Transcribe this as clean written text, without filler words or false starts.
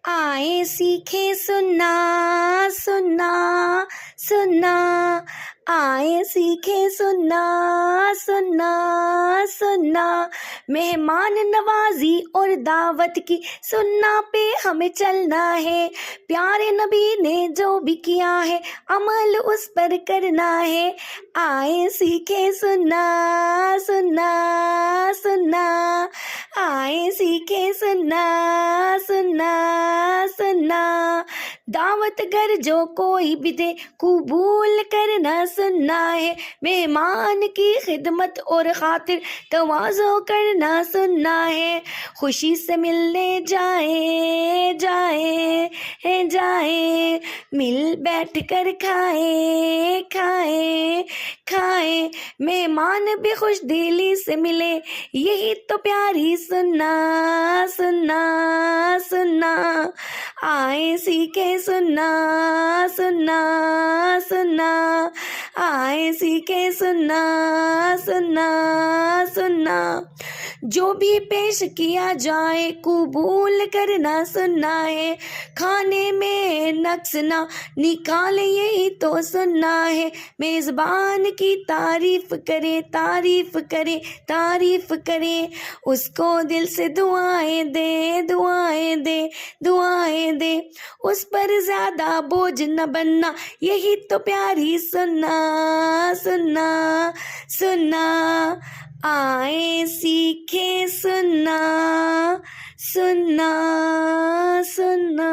आए सीखे सुनना सुनना सुनना, आए सीखे सुनना सुनना सुनना। मेहमान नवाजी और दावत की सुन्ना पे हमें चलना है। प्यारे नबी ने जो भी किया है अमल उस पर करना है। आए सीखे सुनना सुनना सुनना, आए सीखे सुनना सुनना सुनना। दावत घर जो कोई भी दे कबूल करना सुनना है। मेहमान की खिदमत और खातिर तवाज़ो करना सुनना है। खुशी से मिलने जाए जाए है जाए, मिल बैठ कर खाए खाए खाए। मेहमान भी खुश दिली से मिले, यही तो प्यारी सुनना सुनना सुनना। आए सीखे सुनना सुनना सुनना, आए सीखे सुनना सुनना सुनना। जो भी पेश किया जाए कबूल करना सुनना है। खाने में नक्स ना निकाले, यही तो सुनना है। मेज़बान की तारीफ करे तारीफ करे तारीफ करे, उसको दिल से दुआएं दे दुआएं दे दुआएं दे। उस पर ज़्यादा बोझ न बनना, यही तो प्यारी सुनना सुनना सुनना। आए सीखे सुनना सुनना सुनना।